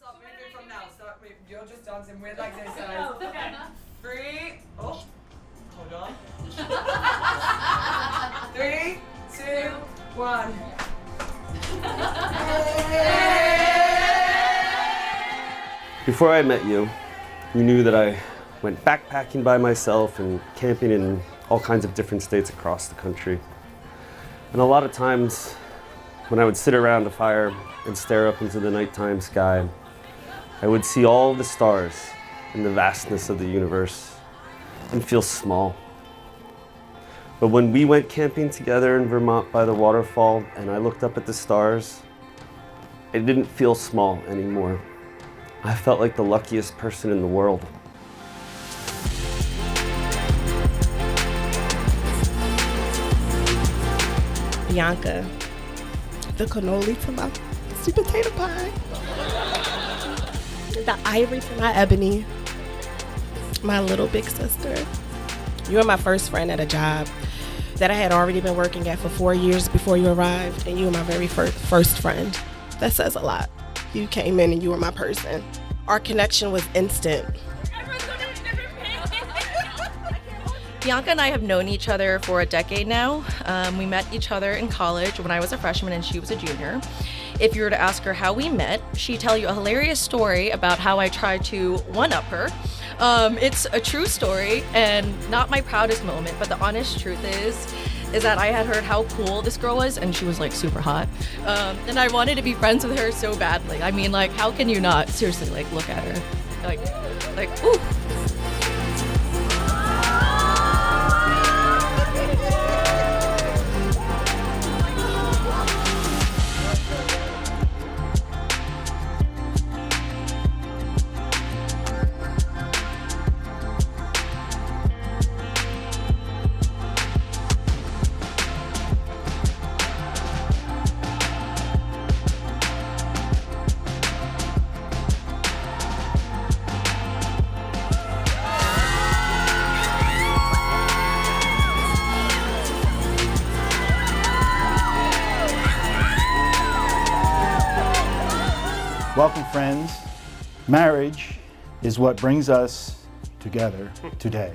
Stop moving from now. Start moving. You're just dancing weird like this, guys. Okay. 3. Oh. Hold on. 3, 2, 1. Before I met you, you knew that I went backpacking by myself and camping in all kinds of different states across the country. And a lot of times, when I would sit around a fire and stare up into the nighttime sky, I would see all the stars and the vastness of the universe and feel small. But when we went camping together in Vermont by the waterfall and I looked up at the stars, it didn't feel small anymore. I felt like the luckiest person in the world. Bianca, the cannoli to my sweet potato pie, the ivory to my ebony, my little big sister. You were my first friend at a job that I had already been working at for 4 years before you arrived, and you were my very first friend. That says a lot. You came in and you were my person. Our connection was instant. Bianca and I have known each other for a decade now. We met each other in college when I was a freshman and she was a junior. If you were to ask her how we met, she'd tell you a hilarious story about how I tried to one-up her. It's a true story and not my proudest moment, but the honest truth is that I had heard how cool this girl was and she was like super hot. And I wanted to be friends with her so badly. I mean, like, how can you not? Seriously, like, look at her. Like, ooh. Welcome, friends. Marriage is what brings us together today.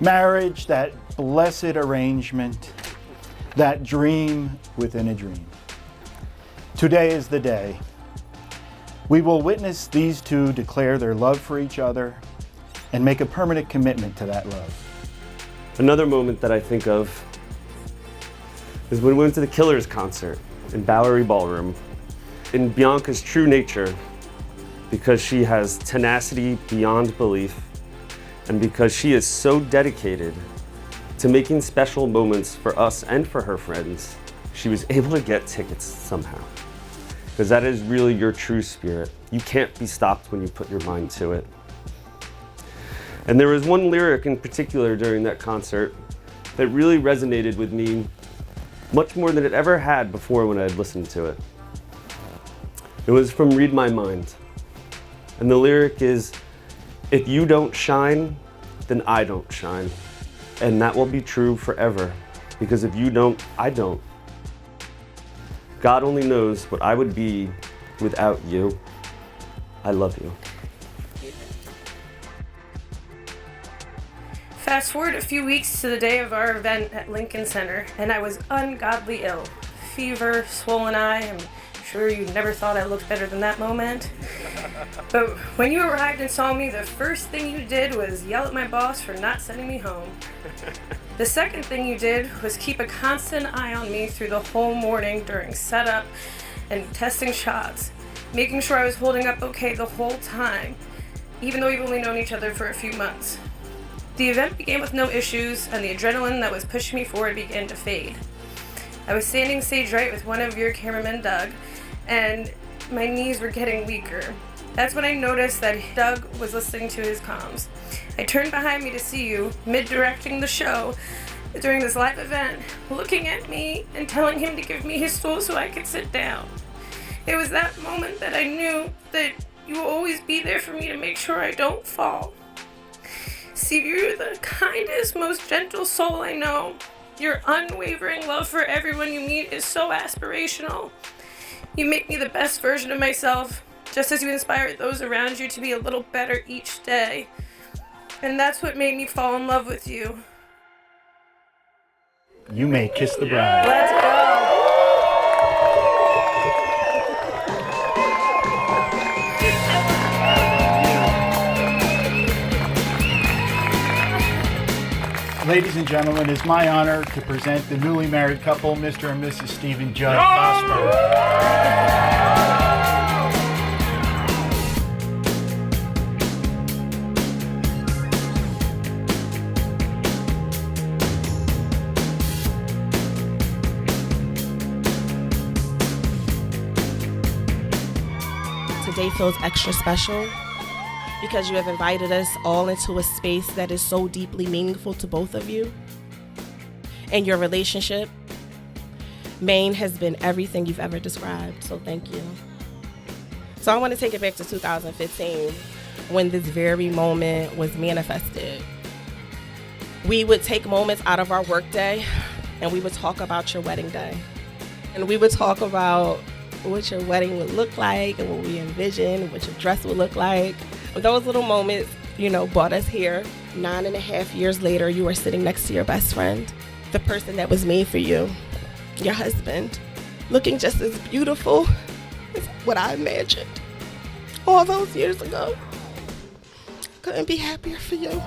Marriage, that blessed arrangement, that dream within a dream. Today is the day. We will witness these two declare their love for each other and make a permanent commitment to that love. Another moment that I think of is when we went to the Killers concert in Bowery Ballroom. In Bianca's true nature, because she has tenacity beyond belief, and because she is so dedicated to making special moments for us and for her friends, she was able to get tickets somehow. Because that is really your true spirit. You can't be stopped when you put your mind to it. And there was one lyric in particular during that concert that really resonated with me much more than it ever had before when I had listened to it. It was from Read My Mind. And the lyric is, if you don't shine, then I don't shine. And that will be true forever. Because if you don't, I don't. God only knows what I would be without you. I love you. Fast forward a few weeks to the day of our event at Lincoln Center, and I was ungodly ill. Fever, swollen eye, I'm sure you never thought I looked better than that moment. But when you arrived and saw me, the first thing you did was yell at my boss for not sending me home. The second thing you did was keep a constant eye on me through the whole morning during setup and testing shots, making sure I was holding up okay the whole time, even though we've only known each other for a few months. The event began with no issues, and the adrenaline that was pushing me forward began to fade. I was standing stage right with one of your cameramen, Doug, and my knees were getting weaker. That's when I noticed that Doug was listening to his comms. I turned behind me to see you, mid-directing the show during this live event, looking at me and telling him to give me his stool so I could sit down. It was that moment that I knew that you will always be there for me to make sure I don't fall. Steve, you're the kindest, most gentle soul I know. Your unwavering love for everyone you meet is so aspirational. You make me the best version of myself, just as you inspire those around you to be a little better each day. And that's what made me fall in love with you. You may kiss the bride. Let's go. Ladies and gentlemen, it's my honor to present the newly married couple, Mr. and Mrs. Stephen Judd Osborne. Today feels extra special because you have invited us all into a space that is so deeply meaningful to both of you. And your relationship, Maine, has been everything you've ever described, so thank you. So I want to take it back to 2015 when this very moment was manifested. We would take moments out of our workday and we would talk about your wedding day. And we would talk about what your wedding would look like and what we envisioned, what your dress would look like. Those little moments, brought us here. 9.5 years later, you are sitting next to your best friend, the person that was made for you, your husband, looking just as beautiful as what I imagined all those years ago. Couldn't be happier for you.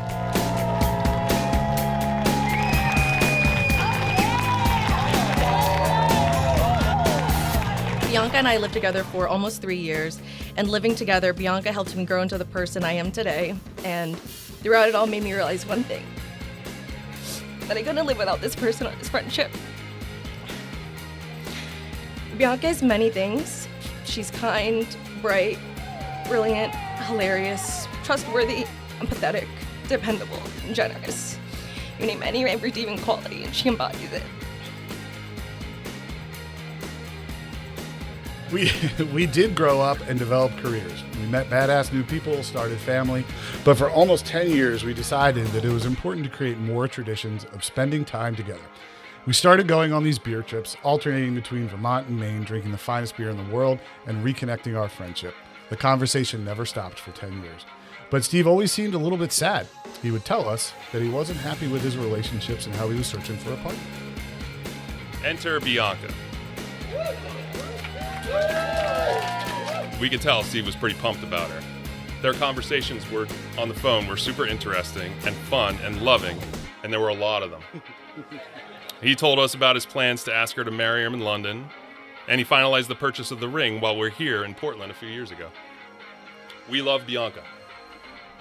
Bianca and I lived together for almost 3 years, and living together, Bianca helped me grow into the person I am today, and throughout it all made me realize one thing, that I couldn't live without this person or this friendship. Bianca is many things. She's kind, bright, brilliant, hilarious, trustworthy, empathetic, dependable, and generous. You name any redeeming quality, and she embodies it. We did grow up and develop careers. We met badass new people, started family, but for almost 10 years, we decided that it was important to create more traditions of spending time together. We started going on these beer trips, alternating between Vermont and Maine, drinking the finest beer in the world and reconnecting our friendship. The conversation never stopped for 10 years. But Steve always seemed a little bit sad. He would tell us that he wasn't happy with his relationships and how he was searching for a partner. Enter Bianca. We could tell Steve was pretty pumped about her. Their conversations on the phone were super interesting and fun and loving, and there were a lot of them. He told us about his plans to ask her to marry him in London, and he finalized the purchase of the ring while we're here in Portland a few years ago. We love Bianca.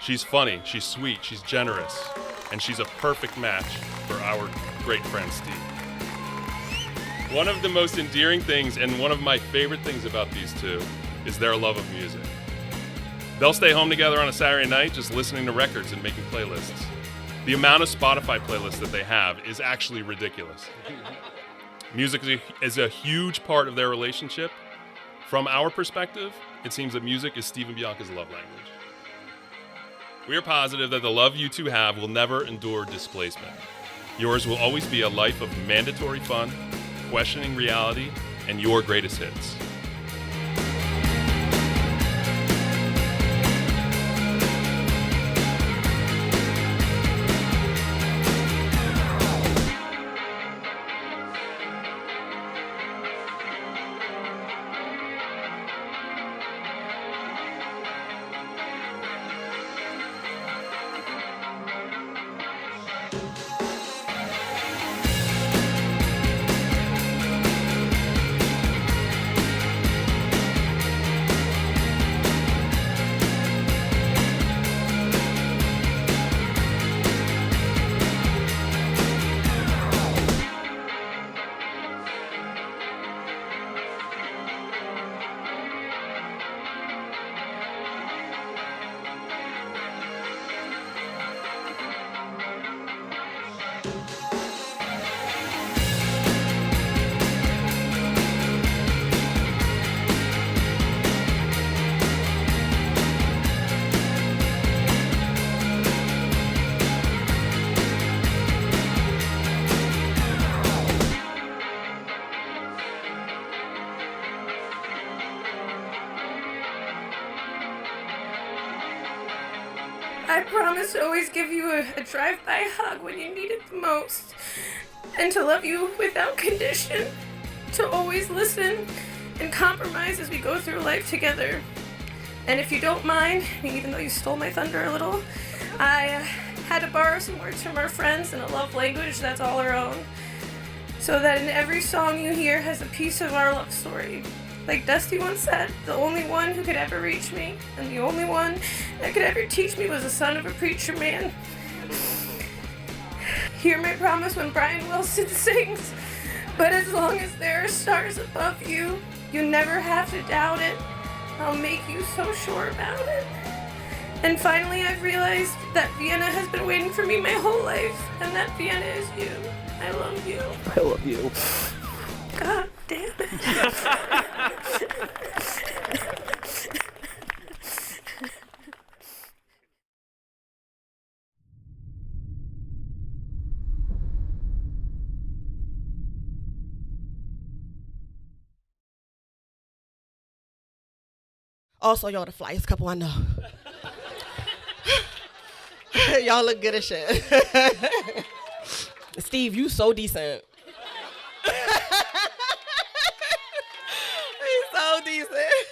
She's funny, she's sweet, she's generous, and she's a perfect match for our great friend Steve. One of the most endearing things and one of my favorite things about these two is their love of music. They'll stay home together on a Saturday night just listening to records and making playlists. The amount of Spotify playlists that they have is actually ridiculous. Music is a huge part of their relationship. From our perspective, it seems that music is Steve and Bianca's love language. We are positive that the love you two have will never endure displacement. Yours will always be a life of mandatory fun, questioning reality, and your greatest hits. I promise to always give you a drive-by hug when you need it the most, and to love you without condition, to always listen and compromise as we go through life together. And if you don't mind, even though you stole my thunder a little, I had to borrow some words from our friends in a love language that's all our own, so that in every song you hear has a piece of our love story. Like Dusty once said, the only one who could ever reach me, and the only one that could ever teach me was the son of a preacher man. Hear my promise when Brian Wilson sings, but as long as there are stars above you, you never have to doubt it. I'll make you so sure about it. And finally, I've realized that Vienna has been waiting for me my whole life, and that Vienna is you. I love you. I love you. God damn it. Also, y'all the flyest couple I know. Y'all look good as shit. Steve, you so decent. He's so decent.